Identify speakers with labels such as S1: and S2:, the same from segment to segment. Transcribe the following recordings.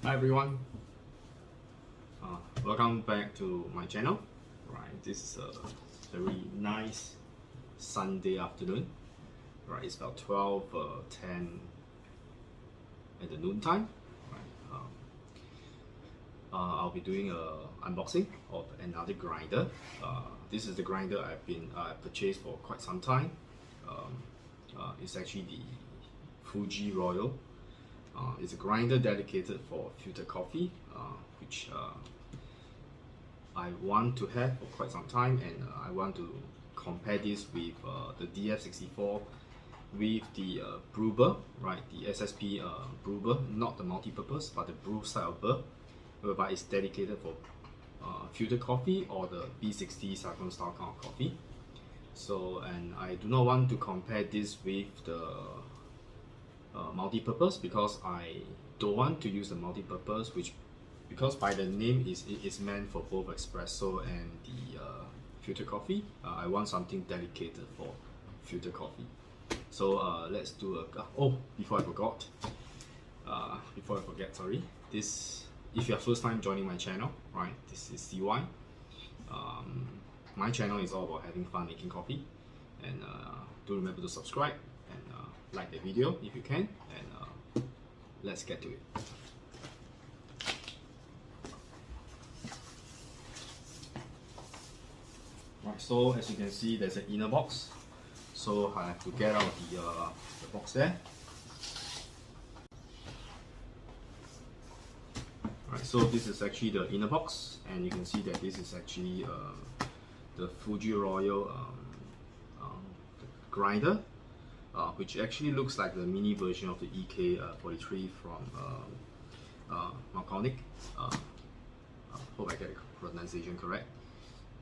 S1: Hi everyone, welcome back to my channel. Right, this is a very nice Sunday afternoon. Right, it's about 12:10 at the noon time. Right, I'll be doing a unboxing of another grinder. This is the grinder I purchased for quite some time. It's actually the Fuji Royal. It's a grinder dedicated for filter coffee, which I want to have for quite some time, and I want to compare this with the DF64 with the Burr, right? The SSP Burr, not the multi-purpose, but the brew style Burr, whereby it's dedicated for filter coffee or the B60 siphon style kind of coffee. So, and I do not want to compare this with the multi-purpose because I don't want to use the multi-purpose, because by the name it is meant for both espresso and the filter coffee. I want something dedicated for filter coffee. So let's do a before I forget, sorry, this, if you are first time joining my channel, right, this is CY. My channel is all about having fun making coffee, and do remember to subscribe and like the video if you can, and let's get to it. Right, so as you can see, there's an inner box, so I have to get out the box there. Right, so this is actually the inner box, and you can see that this is actually the Fuji Royal grinder, which actually looks like the mini version of the EK43 from Maconic. Hope I get the pronunciation correct.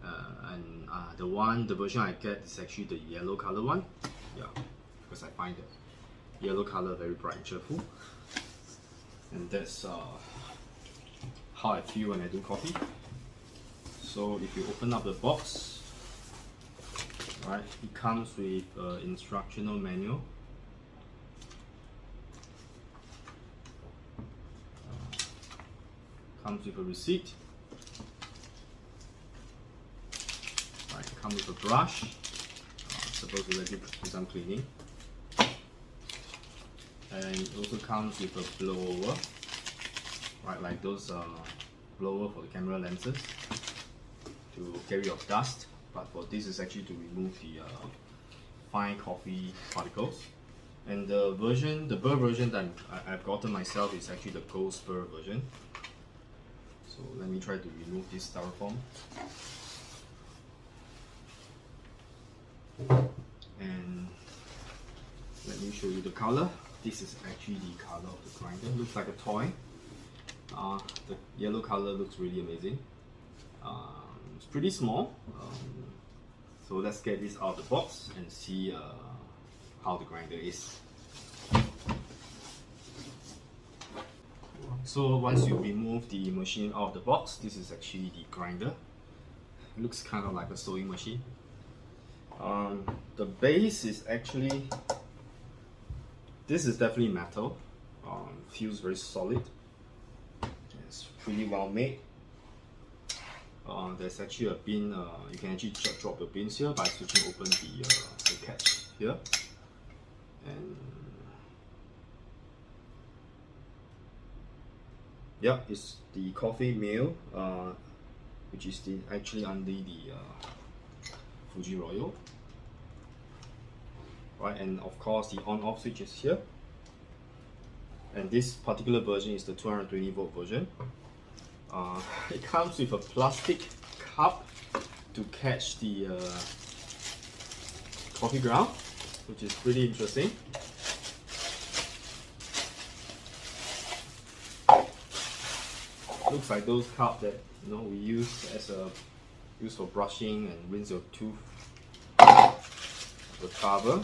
S1: And the version I get is actually the yellow color one. Yeah, because I find the yellow color very bright and cheerful, and that's how I feel when I do coffee. So if you open up the box, right, it comes with an instructional manual. Comes with a receipt. Right, it comes with a brush. Supposed to let you do some cleaning. And it also comes with a blower. Right, like those blower for the camera lenses to carry off dust, but for this is actually to remove the fine coffee particles. And the Burr version that I've gotten myself is actually the Ghost Burr version. So let me try to remove this styrofoam. And let me show you the color. This is actually the color of the grinder. Looks like a toy. The yellow color looks really amazing. It's pretty small. So let's get this out of the box and see how the grinder is. So once you remove the machine out of the box, this is actually the grinder. It looks kind of like a sewing machine. The base is actually, this is definitely metal. Feels very solid. It's pretty well made. There's actually a bin. You can actually drop the bins here by switching open the catch here. And yeah, it's the coffee mill, which is actually under the Fuji Royal. Right, and of course the on-off switch is here. And this particular version is the 220 volt version. It comes with a plastic cup to catch the coffee ground, which is pretty interesting. Looks like those cups that we use for brushing and rinse your tooth. The cover.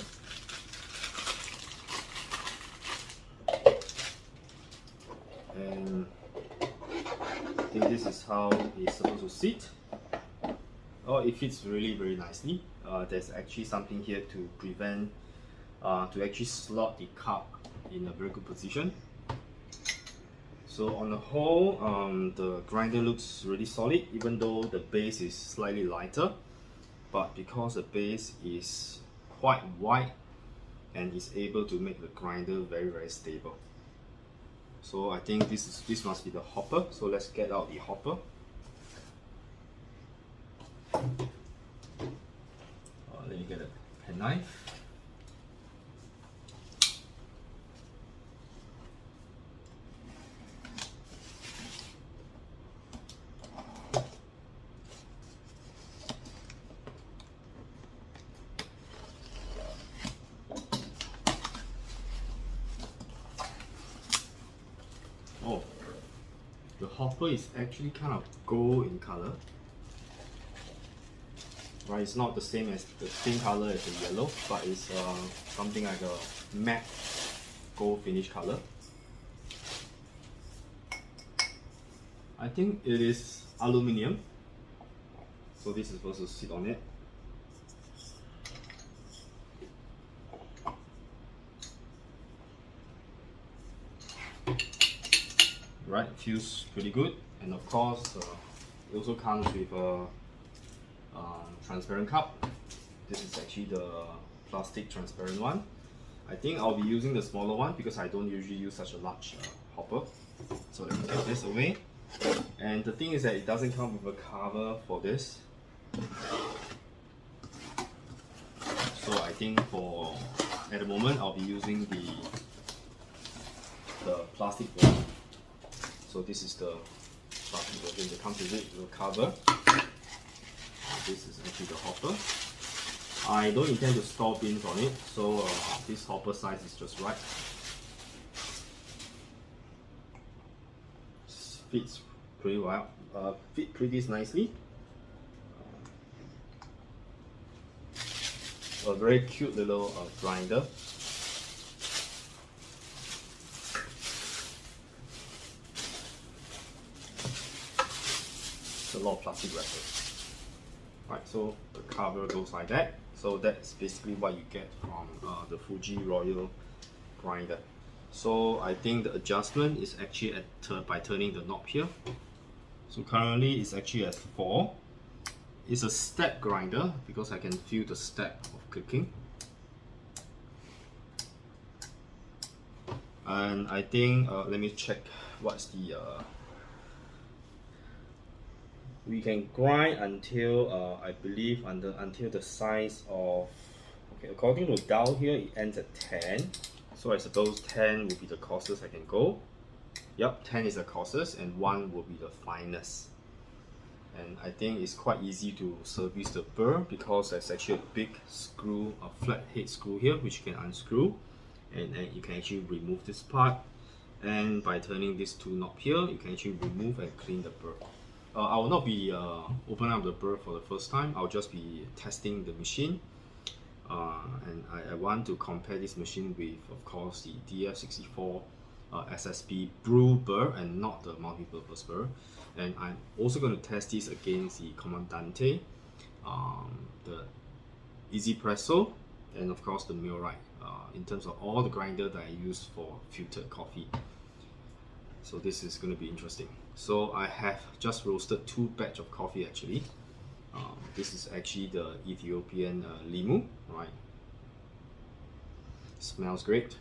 S1: And I think this is how it's supposed to sit. Oh, it fits really very nicely. There's actually something here to prevent, to actually slot the cup in a very good position. So on the whole, the grinder looks really solid, even though the base is slightly lighter. But because the base is quite wide and is able to make the grinder very stable. So I think this must be the hopper. So let's get out the hopper. Let me get a penknife. Oh, the hopper is actually kind of gold in color. Right, it's not the same color as the yellow, but it's something like a matte gold finish color. I think it is aluminium, so this is supposed to sit on it. Right, feels pretty good, and of course it also comes with a transparent cup. This is actually the plastic transparent one. I think I'll be using the smaller one because I don't usually use such a large hopper. So let me take this away. And the thing is that it doesn't come with a cover for this. So I think at the moment I'll be using the plastic one. So this is the plastic version that comes with it, the cover. This is actually the hopper. I don't intend to store beans on it, so this hopper size is just right. Fits pretty well, fit pretty nicely. A very cute little grinder. It's a lot of plastic wrappers. Right, so the cover goes like that. So that's basically what you get from the Fuji Royal grinder. So I think the adjustment is actually by turning the knob here. So currently it's actually at 4. It's a step grinder because I can feel the step of clicking. And I think, let me check what's the we can grind until I believe until the size of, okay, according to Dow here it ends at 10. So I suppose 10 will be the coarsest I can go. Yep, 10 is the coarsest and 1 will be the finest. And I think it's quite easy to service the burr because there's actually a big screw, a flat head screw here which you can unscrew, and you can actually remove this part. And by turning these two knobs here, you can actually remove and clean the burr. I will not be opening up the burr for the first time. I'll just be testing the machine, and I want to compare this machine with, of course, the DF64 SSB brew burr and not the multi-purpose burr. And I'm also going to test this against the Comandante, the Easy Presso, and of course the Millwright, in terms of all the grinder that I use for filtered coffee. So this is going to be interesting. So I have just roasted 2 batch of coffee actually. This is actually the Ethiopian Limu, right? Smells great.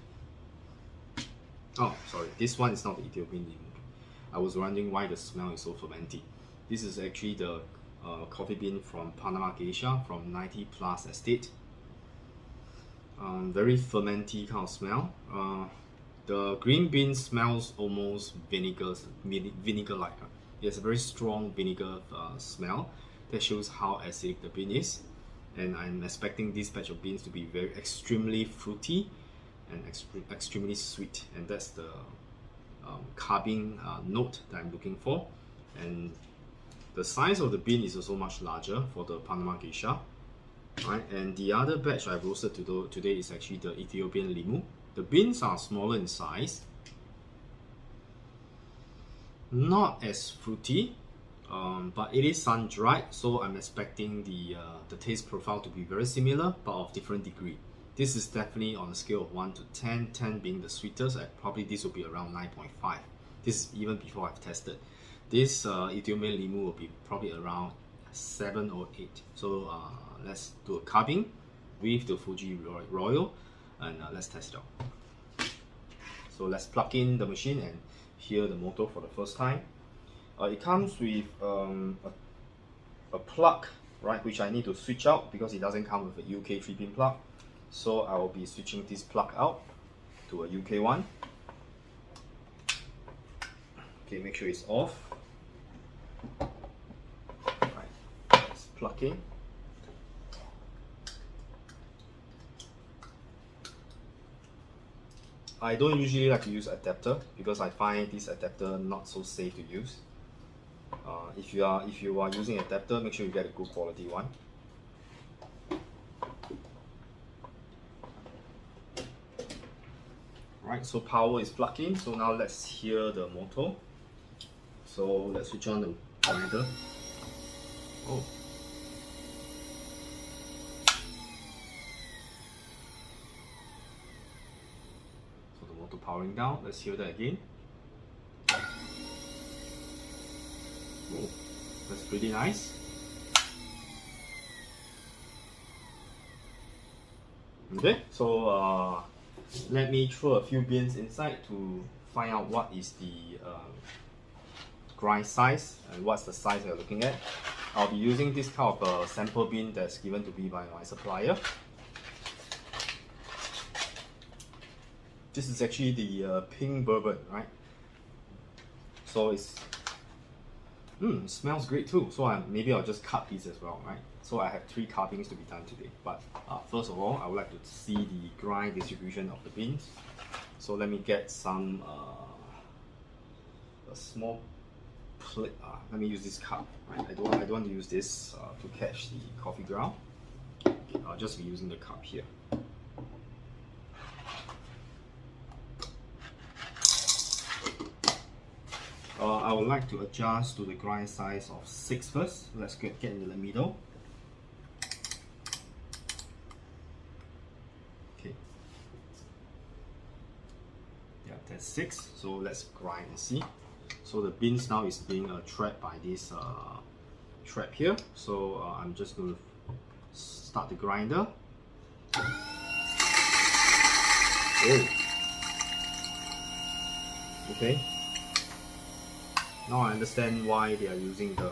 S1: Oh, sorry, this one is not the Ethiopian Limu. I was wondering why the smell is so fermenty. This is actually the coffee bean from Panama Geisha from 90 Plus Estate. Very fermenty kind of smell. The green bean smells almost vinegar-like. It has a very strong vinegar smell that shows how acidic the bean is. And I'm expecting this batch of beans to be extremely fruity and extremely sweet. And that's the carving note that I'm looking for. And the size of the bean is also much larger for the Panama Geisha. Right? And the other batch I roasted today is actually the Ethiopian Limu. The beans are smaller in size, not as fruity, but it is sun-dried, so I'm expecting the taste profile to be very similar, but of different degree. This is definitely on a scale of 1 to 10, 10 being the sweetest, and probably this will be around 9.5. This is even before I've tested. This Ethiopian Limu will be probably around 7 or 8. So let's do a cupping with the Fuji Royal, and let's test it out. So let's plug in the machine and hear the motor for the first time. It comes with a plug, right, which I need to switch out because it doesn't come with a UK 3-pin plug. So I will be switching this plug out to a UK one. Okay, make sure it's off. Right, let's plug in. I don't usually like to use adapter because I find this adapter not so safe to use. If you are using adapter, make sure you get a good quality one. Right, so power is plugged in. So now let's hear the motor. So let's switch on the grinder. Oh. So the motor powering down. Let's hear that again. Oh, that's pretty nice. Okay, so let me throw a few beans inside to find out what is the grind size and what's the size you're looking at. I'll be using this kind of sample bean that's given to me by my supplier. This is actually the pink bourbon, right? So it smells great too. So maybe I'll just cut these as well, right? So I have 3 carvings to be done today. But first of all, I would like to see the grind distribution of the beans. So let me get some a small plate. Let me use this cup. Right? I don't want to use this to catch the coffee ground. Okay, I'll just be using the cup here. I would like to adjust to the grind size of 6 first. Let's get into the middle. Okay. Yeah, that's 6. So let's grind and see. So the beans now is being trapped by this trap here. So I'm just going to start the grinder. Oh. Okay. Now I understand why they are using the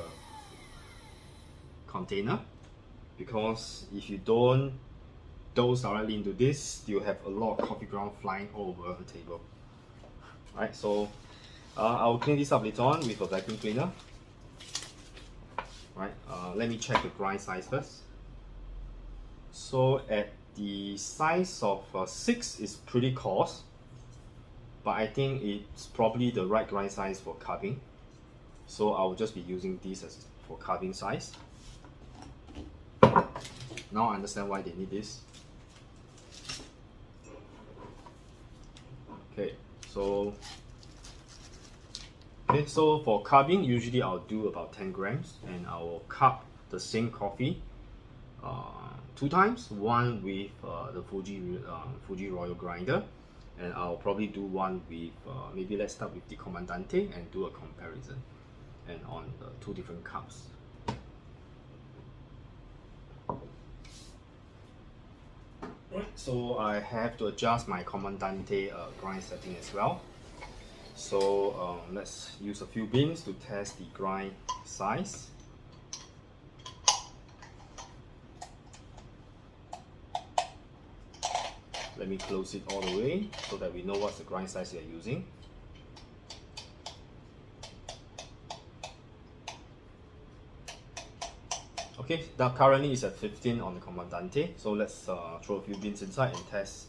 S1: container, because if you don't dose directly into this, you have a lot of coffee ground flying all over the table. Right, so I'll clean this up later on with a vacuum cleaner. Right, let me check the grind size first. So at the size of 6 is pretty coarse, but I think it's probably the right grind size for carving. So I'll just be using this as for carving size. Now I understand why they need this. Okay, so for carving, usually I'll do about 10 grams, and I will cup the same coffee 2 times. One with the Fuji Royal grinder, and I'll probably do one with maybe let's start with the Comandante and do a comparison, and on the 2 different cups. Right, so I have to adjust my Comandante grind setting as well. So let's use a few beans to test the grind size. Let me close it all the way so that we know what's the grind size we are using. Okay, now currently it's at 15 on the Comandante, so let's throw a few beans inside and test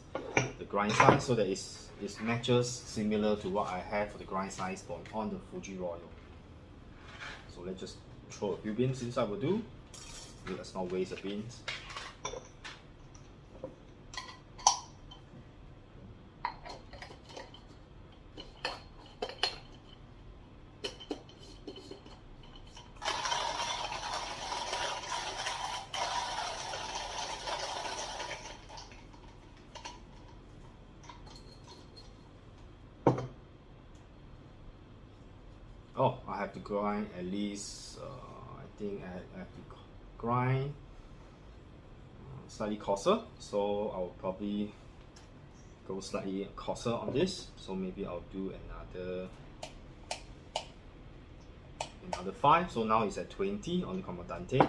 S1: the grind size so that it matches similar to what I have for the grind size on the Fuji Royal. So let's just throw a few beans inside will do. Let's not waste the beans. have to grind at least, I think I have to grind slightly coarser, so I'll probably go slightly coarser on this. So maybe I'll do another 5. So now it's at 20 on the Comandante.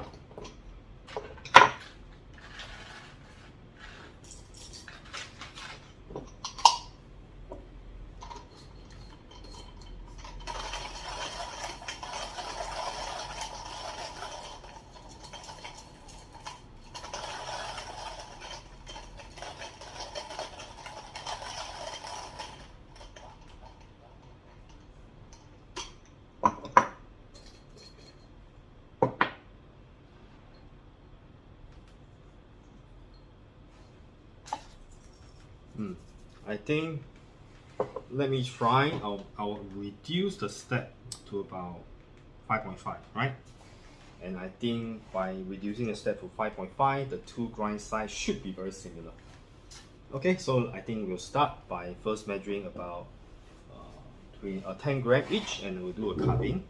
S1: I think, let me try, I'll reduce the step to about 5.5, right? And I think by reducing the step to 5.5, the two grind size should be very similar. Okay, so I think we'll start by first measuring about 10 grams each, and we'll do a cupping.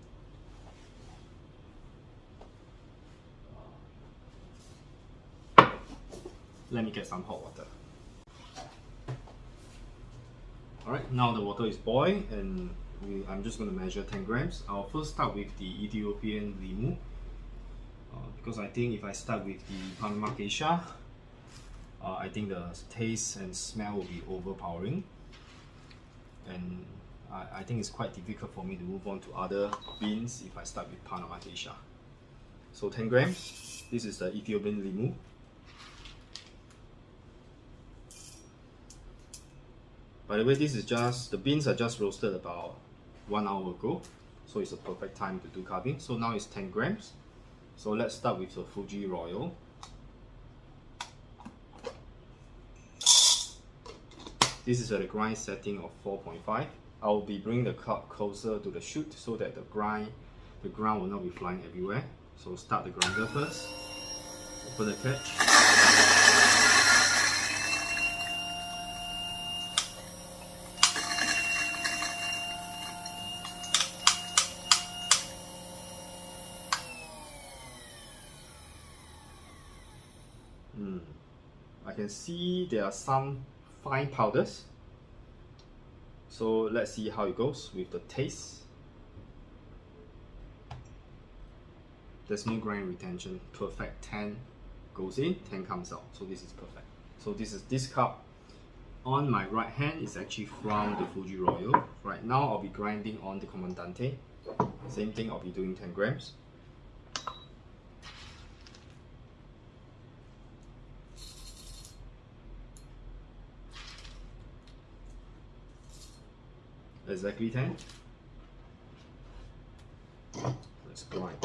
S1: Let me get some hot water. Alright, now the water is boiling, and I'm just going to measure 10 grams. I'll first start with the Ethiopian Limu, because I think if I start with the Panama Geisha, I think the taste and smell will be overpowering, and I think it's quite difficult for me to move on to other beans if I start with Panama Geisha. So 10 grams, this is the Ethiopian Limu. By the way, this is just, the beans are just roasted about 1 hour ago, so it's a perfect time to do carving. So now it's 10 grams. So let's start with the Fuji Royal. This is at a grind setting of 4.5. I'll be bringing the cup closer to the chute so that the ground will not be flying everywhere. So start the grinder first, open the catch. I can see there are some fine powders. So let's see how it goes with the taste. There's no grind retention. Perfect. 10 goes in, 10 comes out. So this is perfect. So this cup on my right hand is actually from the Fuji Royal. Right now I'll be grinding on the Comandante. Same thing, I'll be doing 10 grams. Exactly 10. Let's grind.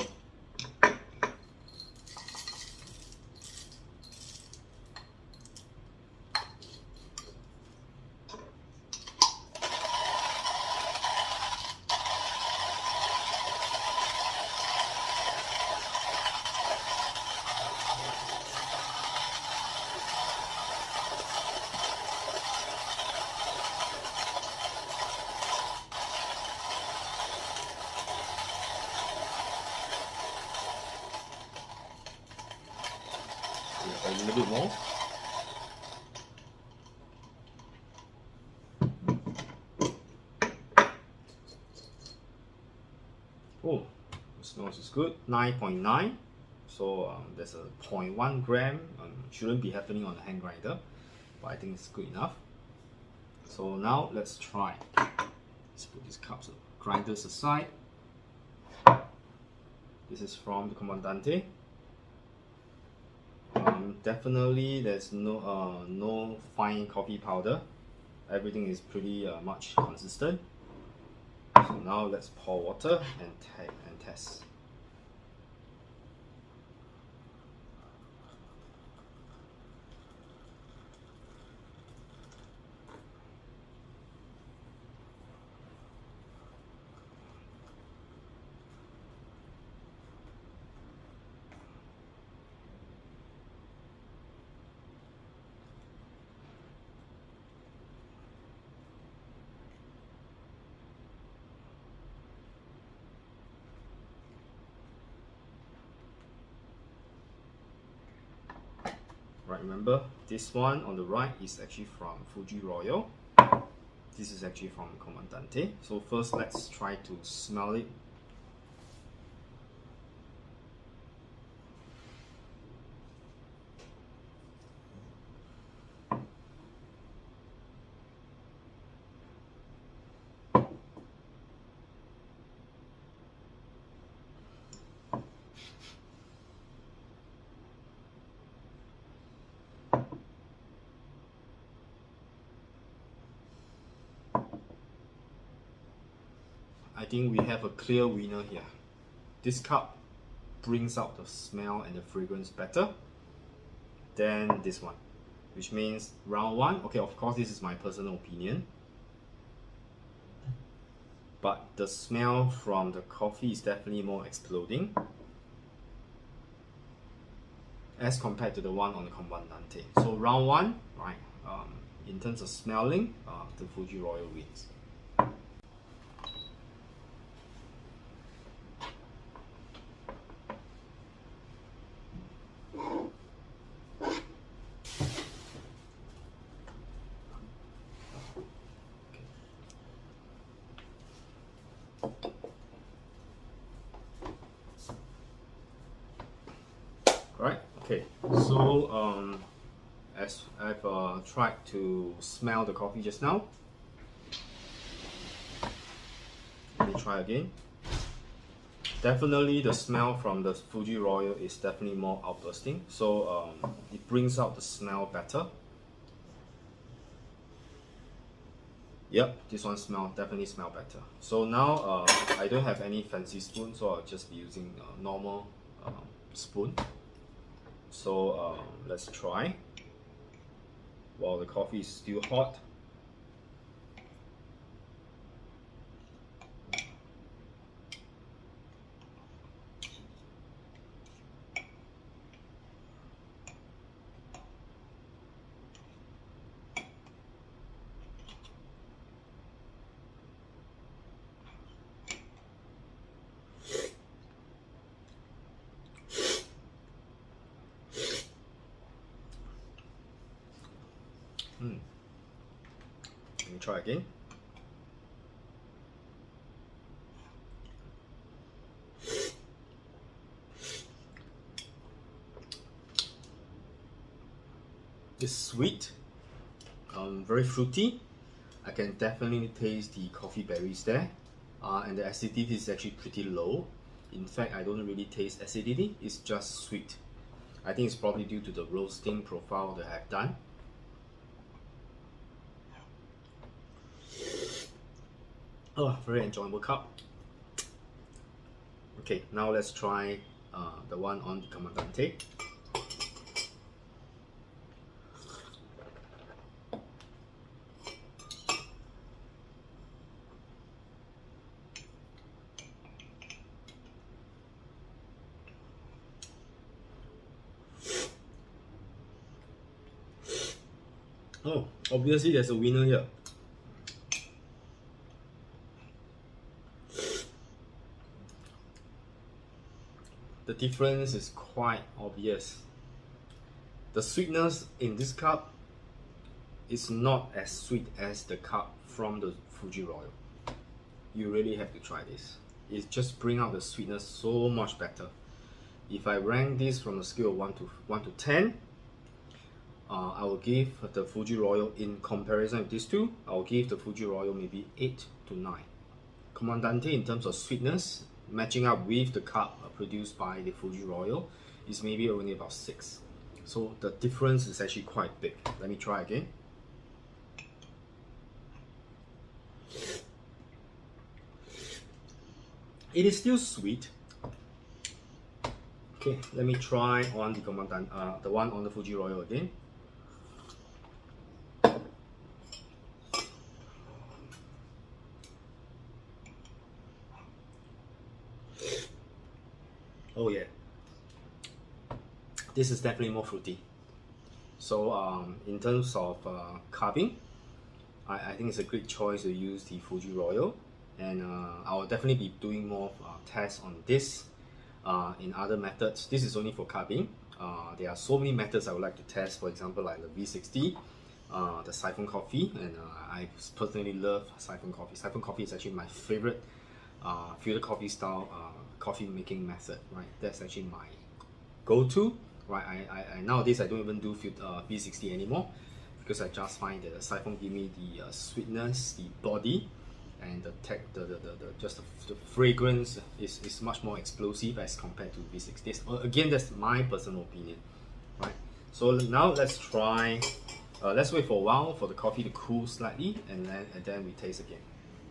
S1: A little bit more. Oh, the smells is good. 9.9. So there's a 0.1 gram. Shouldn't be happening on the hand grinder, but I think it's good enough. So now let's try. Let's put these cups of grinders aside. This is from the Comandante. Definitely there's no fine coffee powder. Everything is pretty much consistent. So now let's pour water and test. Right, remember this one on the right is actually from Fuji Royal. This is actually from Comandante. So first let's try to smell it. I think we have a clear winner here. This cup brings out the smell and the fragrance better than this one, which means round one, okay, of course this is my personal opinion, but the smell from the coffee is definitely more exploding as compared to the one on the Comandante. So round one, right, in terms of smelling, the Fuji Royal wins. Right, okay, so as I've tried to smell the coffee just now, let me try again. Definitely the smell from the Fuji Royal is definitely more outbursting, so it brings out the smell better. Yep, this one definitely smell better. So now I don't have any fancy spoon, so I'll just be using a normal spoon. So let's try while the coffee is still hot. Let me try again. It's sweet, very fruity. I can definitely taste the coffee berries there, and the acidity is actually pretty low. In fact, I don't really taste acidity, it's just sweet. I think it's probably due to the roasting profile that I've done. Oh, very enjoyable cup. Okay, now let's try the one on the Comandante. Oh, obviously there's a winner here. The difference is quite obvious. The sweetness in this cup is not as sweet as the cup from the Fuji Royal. You really have to try this. It just brings out the sweetness so much better. If I rank this from a scale of 1 to 10, I will give the Fuji Royal, in comparison with these two, I will give the Fuji Royal maybe 8 to 9. Comandante in terms of sweetness, matching up with the cup produced by the Fuji Royal, is maybe only about 6. So the difference is actually quite big. Let me try again. It is still sweet. Okay, let me try on the Comandante, the one on the Fuji Royal again. Oh yeah, this is definitely more fruity. So in terms of carving, I think it's a great choice to use the Fuji Royal, and I will definitely be doing more tests on this in other methods. This is only for carving. There are so many methods I would like to test. For example, like the V60, the siphon coffee, and I personally love siphon coffee. Siphon coffee is actually my favorite filter coffee style coffee making method. Right, that's actually my go-to. Right, I nowadays I don't even do V60 anymore because I just find that the siphon give me the sweetness, the body, and the fragrance is much more explosive as compared to V60. Again, that's my personal opinion, right? So now let's try. Let's wait for a while for the coffee to cool slightly, and then we taste again.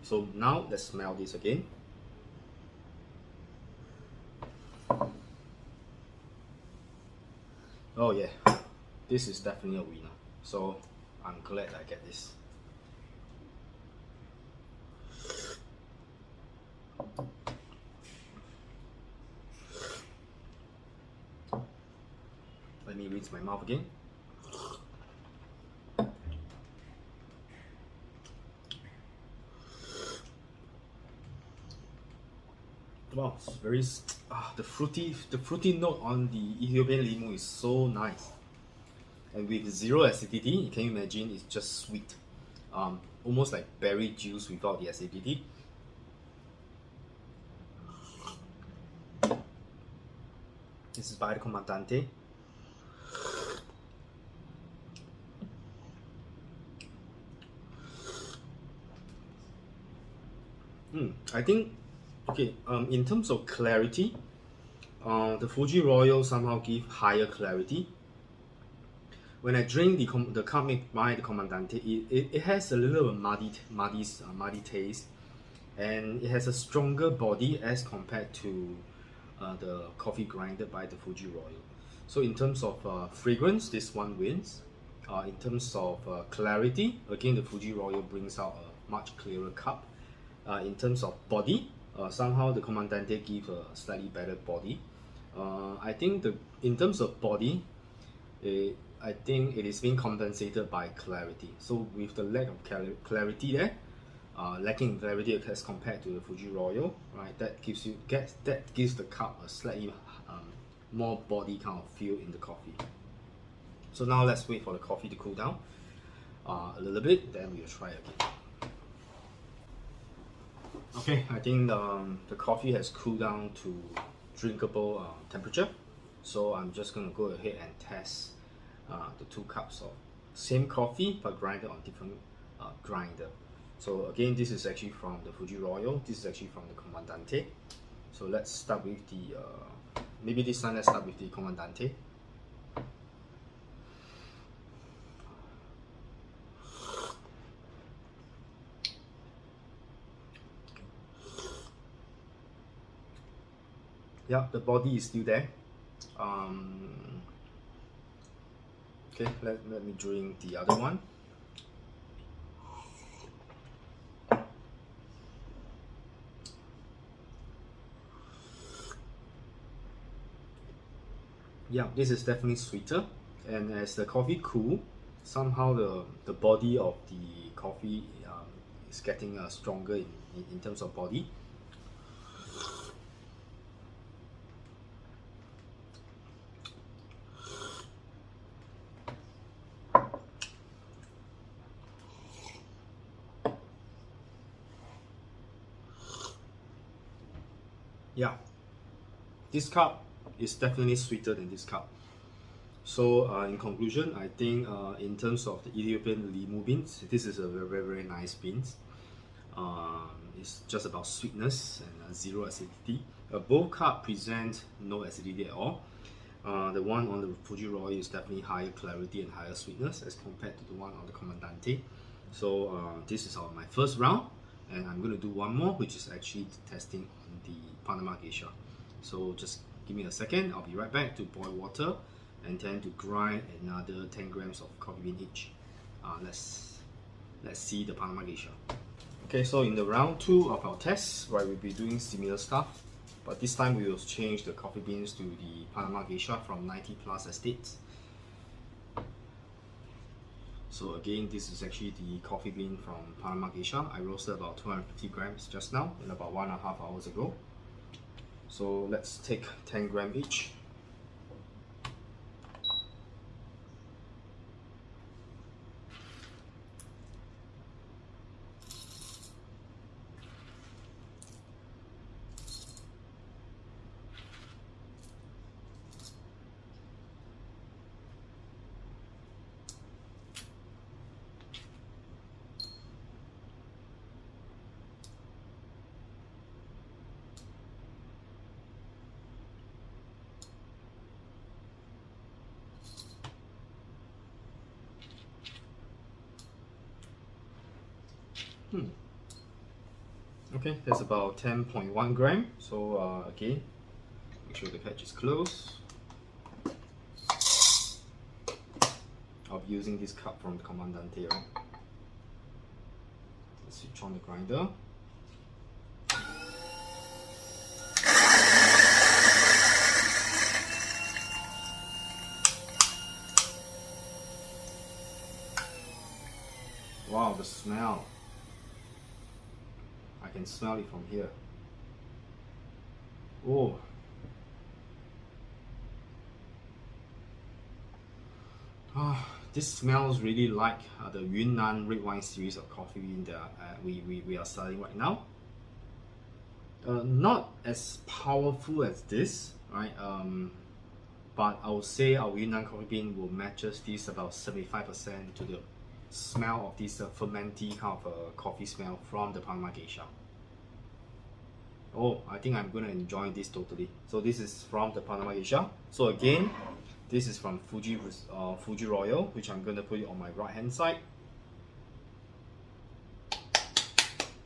S1: So now let's smell this again. Oh yeah, this is definitely a winner. So I'm glad I get this. Let me rinse my mouth again. Wow, it's very the fruity note on the Ethiopian Limu is so nice, and with zero acidity. Can you imagine? It's just sweet, almost like berry juice without the acidity. This is by the Comandante. I think, okay, in terms of clarity, the Fuji Royal somehow give higher clarity. When I drink the cup made by the Comandante, it has a little muddy taste, and it has a stronger body as compared to the coffee grinded by the Fuji Royal. So in terms of fragrance, this one wins. In terms of clarity, again the Fuji Royal brings out a much clearer cup. In terms of body, somehow the Comandante gives a slightly better body. I think in terms of body, I think it is being compensated by clarity. So with the lack of clarity there, lacking clarity as compared to the Fuji Royal, right? That gives the cup a slightly more body kind of feel in the coffee. So now let's wait for the coffee to cool down a little bit, then we'll try again. Okay, I think the coffee has cooled down to drinkable temperature. So I'm just gonna go ahead and test the 2 cups of same coffee but grinded on different grinder. So again, this is actually from the Fuji Royal. This is actually from the Comandante. So let's start with the maybe this time let's start with the Comandante. Yeah, the body is still there. Okay, let me drink the other one. Yeah, this is definitely sweeter, and as the coffee cool, somehow the body of the coffee is getting stronger in terms of body. Yeah, this cup is definitely sweeter than this cup. So in conclusion, I think in terms of the Ethiopian Limu beans, this is a very nice beans. It's just about sweetness and zero acidity. Both cups present no acidity at all. The one on the Fuji Royal is definitely higher clarity and higher sweetness as compared to the one on the Comandante. So this is my first round, and I'm going to do one more, which is actually testing on the Panama Geisha. So just give me a second, I'll be right back to boil water and then to grind another 10 grams of coffee bean each. Let's see the Panama Geisha. Okay, so in the round 2 of our test, right, we'll be doing similar stuff, but this time we will change the coffee beans to the Panama Geisha from 90 plus estates. So again, this is actually the coffee bean from Panama Geisha. I roasted about 250 grams just now, in about 1.5 hours ago. So let's take 10 grams each. Okay, that's about 10.1 gram. So again, make sure the catch is closed. I'll be using this cup from the Comandante, right? Let's switch on the grinder. Wow, the smell. I can smell it from here. Oh. This smells really like the Yunnan red wine series of coffee bean that we are selling right now. Not as powerful as this, right? But I would say our Yunnan coffee bean will matches this about 75% to the smell of this fermenty kind of coffee smell from the Panama Geisha. Oh, I think I'm gonna enjoy this totally. So this is from the Panama Geisha. So again, this is from Fuji Royal, which I'm gonna put it on my right hand side.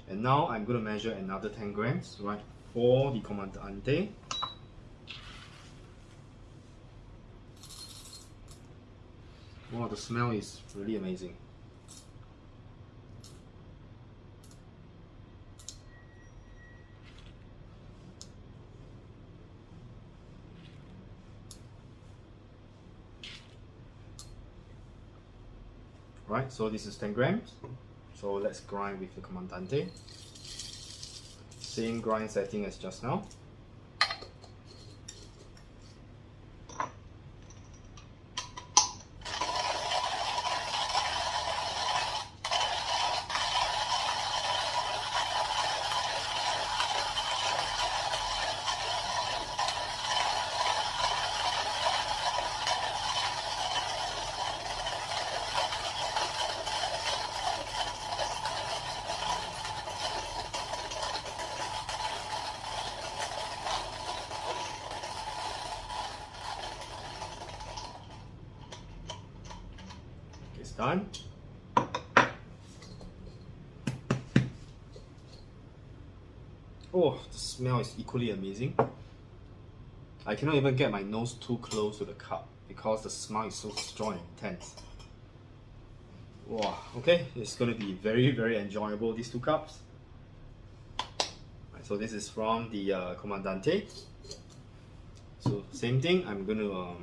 S1: And now I'm gonna measure another 10 grams, right, for the Comandante. Wow, the smell is really amazing. Right, so this is 10 grams. So let's grind with the Comandante. Same grind setting as just now. It's done. Oh, the smell is equally amazing. I cannot even get my nose too close to the cup because the smell is so strong and intense. Wow, okay, it's gonna be very enjoyable, these two cups. Right, so this is from the Comandante. So same thing, I'm gonna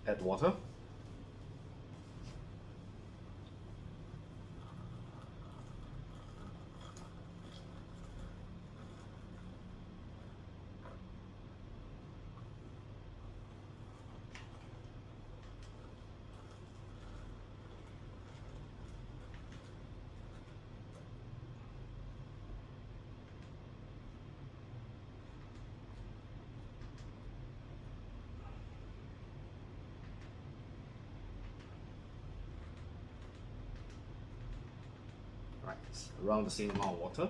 S1: add water. Right, it's around the same amount of water.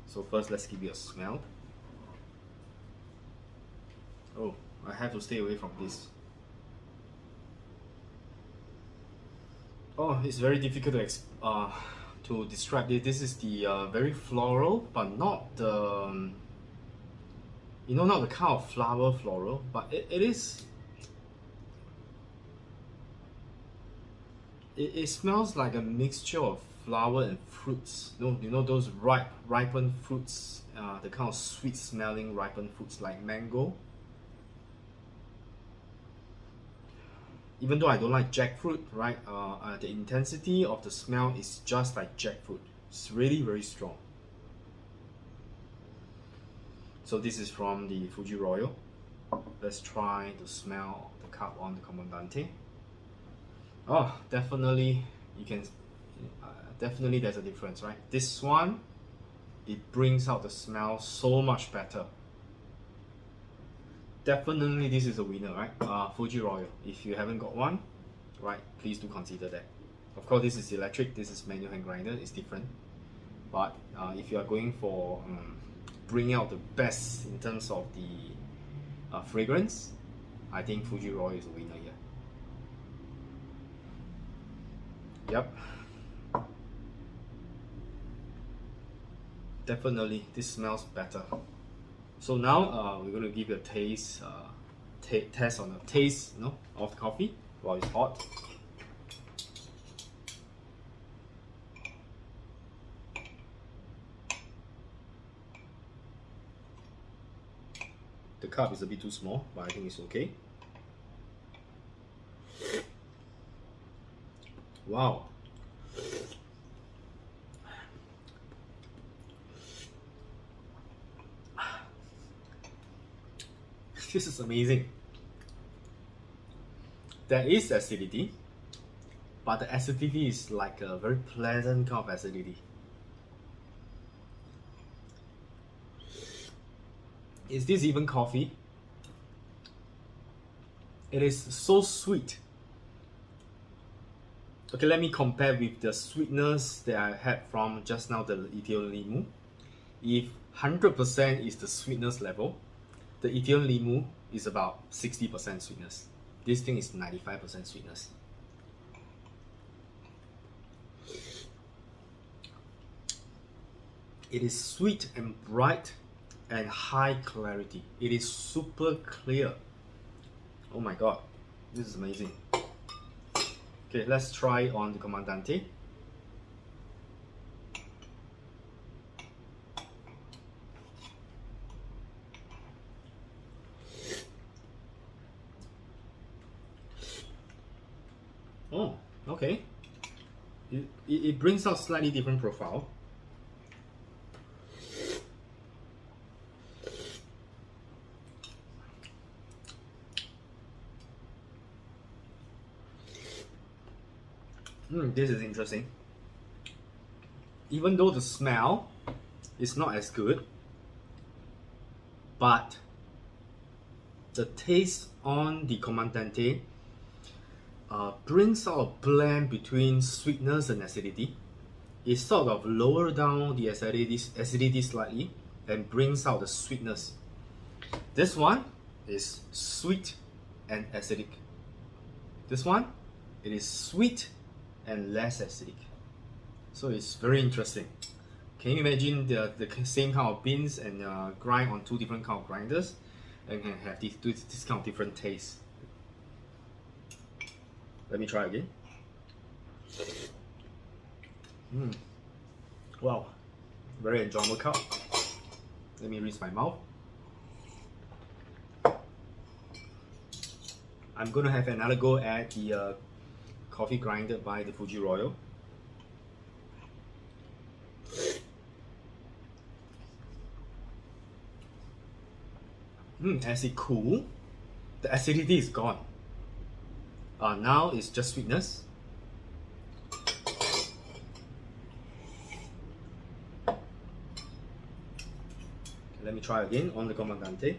S1: So first let's give it a smell. Oh, I have to stay away from this. Oh, it's very difficult to describe it. This is the very floral, but not the not the kind of floral, but it is. It smells like a mixture of flower and fruits. You know those ripened fruits, the kind of sweet smelling ripened fruits like mango. Even though I don't like jackfruit, right? The intensity of the smell is just like jackfruit. It's really very strong. So this is from the Fuji Royal. Let's try to smell the cup on the Comandante. Oh, definitely you can. Definitely there's a difference, right? This one, it brings out the smell so much better. Definitely this is a winner, right? Fuji Royal. If you haven't got one, right, please do consider that. Of course, this is electric, this is manual hand grinder, it's different. But if you are going for bringing out the best in terms of the fragrance, I think Fuji Royal is a winner here. Yep. definitely this smells better. So now we're going to give it a taste, test on the taste, of the coffee while it's hot. The cup is a bit too small, but I think it's okay. Wow. This is amazing. There is acidity, but the acidity is like a very pleasant kind of acidity. Is this even coffee? It is so sweet. Okay, let me compare with the sweetness that I had from just now, the Ethiopian Limu. If 100% is the sweetness level, the Ethiopian Limu is about 60% sweetness. This thing is 95% sweetness. It is sweet and bright and high clarity. It is super clear. Oh my god, this is amazing. Okay, let's try on the Comandante. Oh, okay. It brings out slightly different profile. This is interesting. Even though the smell is not as good, but the taste on the Comandante brings out a blend between sweetness and acidity. It sort of lowers down the acidity slightly and brings out the sweetness. This one is sweet and acidic. This one, it is sweet and less acidic. So it's very interesting. Can you imagine the same kind of beans and grind on two different kind of grinders and can have this kind of different taste? Let me try again. Wow, very enjoyable cup. Let me rinse my mouth. I'm gonna have another go at the coffee grinded by the Fuji Royal. As it cools, the acidity is gone. Now it's just sweetness. Let me try again on the Comandante.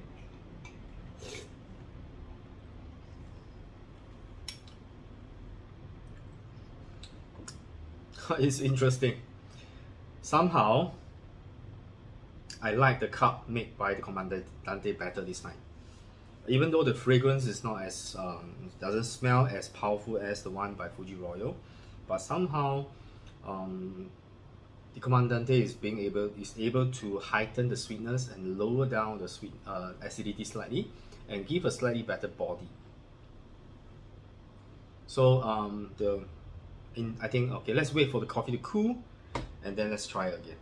S1: It's interesting. Somehow, I like the cup made by the Comandante better this time. Even though the fragrance is not as doesn't smell as powerful as the one by Fuji Royal, but somehow the Comandante is able to heighten the sweetness and lower down the acidity slightly and give a slightly better body. So I think, okay, let's wait for the coffee to cool and then let's try it again.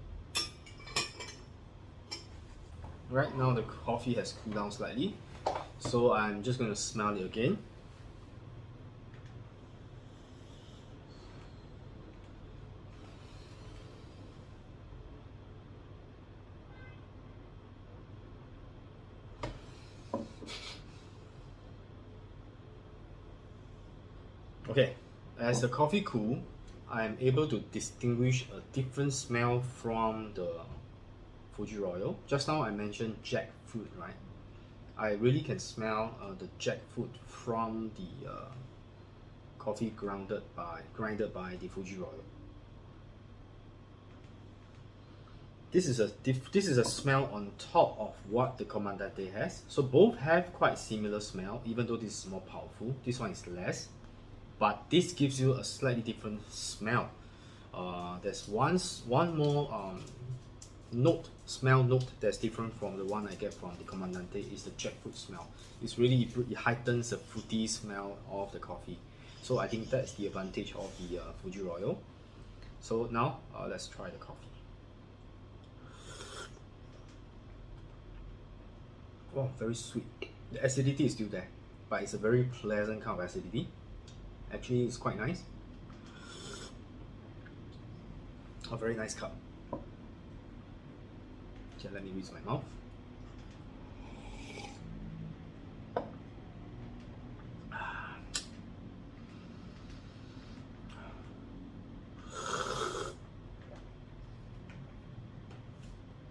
S1: Right now the coffee has cooled down slightly, so I'm just going to smell it again. Okay, as the coffee cools, I am able to distinguish a different smell from the Fuji Royal. Just now I mentioned jackfruit, right? I really can smell the jackfruit from the coffee grinded by the Fuji Royal. This is a smell on top of what the Comandante has. So both have quite similar smell, even though this is more powerful. This one is less. But this gives you a slightly different smell. There's one more smell note that's different from the one I get from the Comandante is the jackfruit smell. It's really, it heightens the fruity smell of the coffee. So I think that's the advantage of the Fuji Royal. So now let's try the coffee. Oh, very sweet. The acidity is still there, but it's a very pleasant kind of acidity. Actually, it's quite nice. A very nice cup. Okay, let me rinse my mouth.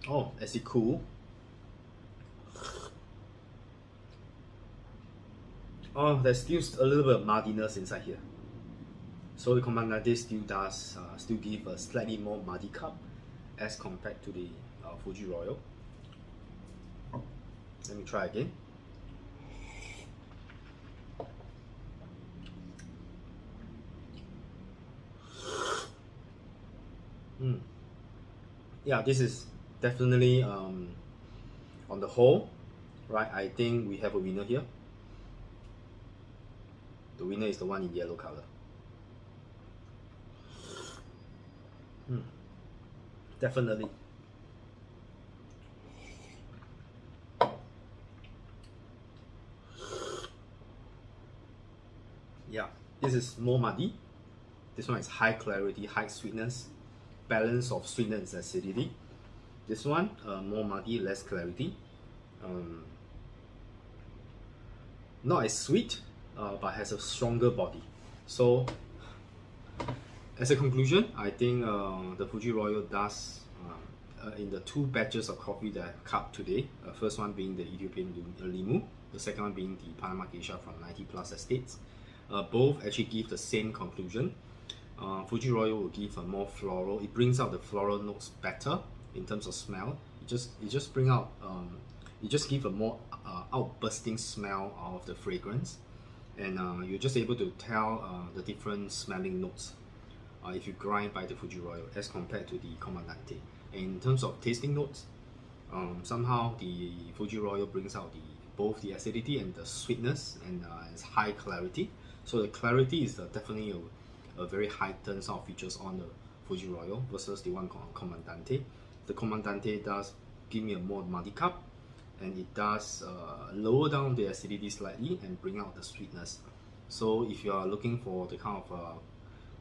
S1: Oh, as it cool. Oh, there's still a little bit of muddiness inside here. So the Comandante still does still give a slightly more muddy cup as compared to the Fuji Royal. Let me try again. Yeah, this is definitely on the whole, right? I think we have a winner here. The winner is the one in yellow color. Definitely. Yeah, this is more muddy. This one is high clarity, high sweetness, balance of sweetness and acidity. This one more muddy, less clarity. Not as sweet, but has a stronger body. So as a conclusion, I think the Fuji Royal does in the two batches of coffee that I've cupped today, first one being the Ethiopian Limu, the second one being the Panama Geisha from 90 plus estates. Both actually give the same conclusion. Fuji Royal will give a more floral. It brings out the floral notes better in terms of smell. It just bring out it just give a more outbursting smell of the fragrance, and you're just able to tell the different smelling notes if you grind by the Fuji Royal as compared to the Comandante. And in terms of tasting notes, somehow the Fuji Royal brings out both the acidity and the sweetness, and it's high clarity. So the clarity is definitely a very heightened sort of features on the Fuji Royal versus the one called Comandante. The Comandante does give me a more muddy cup, and it does lower down the acidity slightly and bring out the sweetness. So if you are looking for the kind of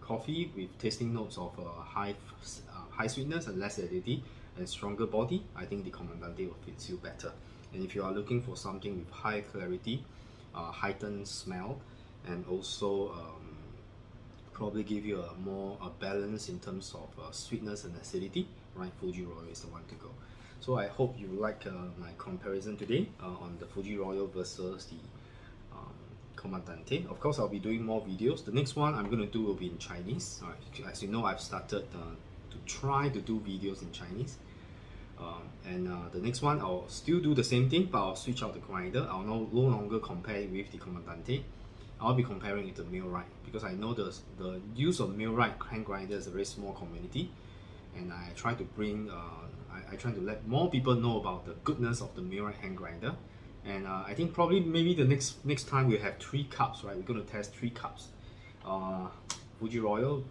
S1: coffee with tasting notes of high sweetness and less acidity and stronger body, I think the Comandante will fit you better. And if you are looking for something with high clarity, heightened smell, and also probably give you a more balance in terms of sweetness and acidity, right, Fuji Royal is the one to go. So I hope you like my comparison today on the Fuji Royal versus the Comandante. Of course, I'll be doing more videos. The next one I'm going to do will be in Chinese. As you know, I've started to try to do videos in Chinese. The next one I'll still do the same thing, but I'll switch out the grinder. I'll no longer compare it with the Comandante. I'll be comparing it to millwright, because I know the use of millwright hand grinder is a very small community, and I try to bring I try to let more people know about the goodness of the millwright hand grinder. And I think probably maybe the next time we'll have 3 cups, right? We're going to test 3 cups, Fuji Royal,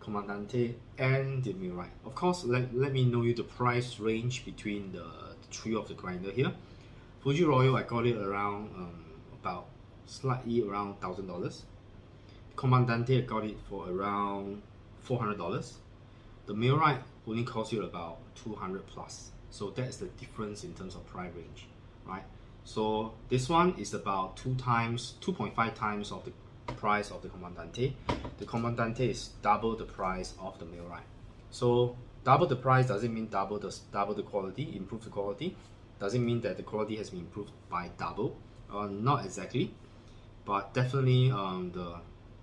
S1: Comandante, and the millwright. Of course, let me know you the price range between the 3 of the grinder here. Fuji Royal, I got it around about slightly around $1,000. Comandante, I got it for around $400. The millwright only cost you about 200 plus. So that's the difference in terms of price range, right? So this one is about 2.5 times of the price of the Comandante. The Comandante is double the price of the millwright. So double the price doesn't mean double the quality, improve the quality. Doesn't mean that the quality has been improved by double. Not exactly, but definitely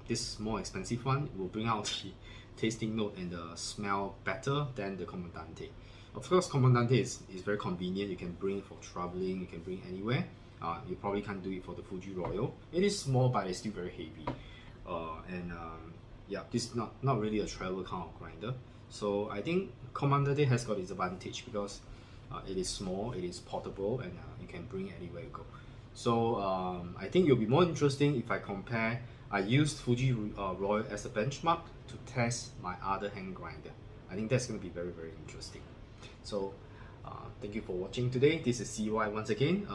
S1: this more expensive one will bring out the tasting note and the smell better than the Comandante. Of course, Comandante is very convenient. You can bring for traveling, you can bring anywhere. You probably can't do it for the Fuji Royal. It is small, but it's still very heavy. Yeah, this is not really a travel kind of grinder. So I think Comandante has got its advantage because it is small, it is portable, and you can bring it anywhere you go. So I think it'll be more interesting if I compare. I used Fuji Royal as a benchmark to test my other hand grinder. I think that's going to be very, very interesting. So thank you for watching today. This is CY once again.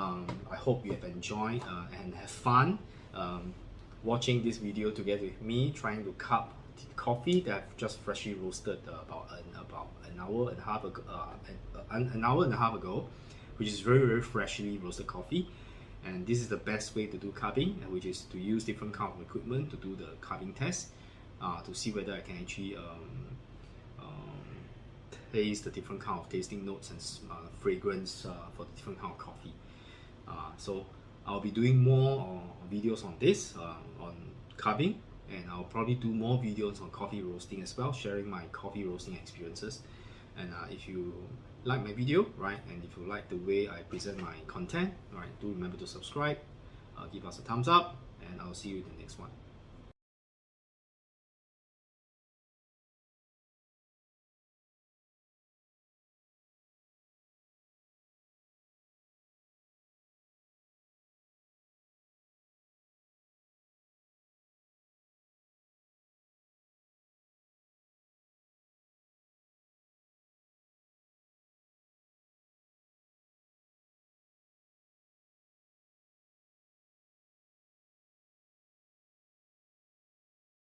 S1: I hope you have enjoyed and have fun watching this video together with me, trying to cup the coffee that I've just freshly roasted about an hour and a half ago, an hour and a half ago, which is very, very freshly roasted coffee. And this is the best way to do cupping, which is to use different kind of equipment to do the cupping test, to see whether I can actually taste the different kind of tasting notes and fragrance for the different kind of coffee. So I'll be doing more videos on this, on cupping, and I'll probably do more videos on coffee roasting as well, sharing my coffee roasting experiences. And if you like my video, right, and if you like the way I present my content, right, do remember to subscribe, give us a thumbs up, and I'll see you in the next one.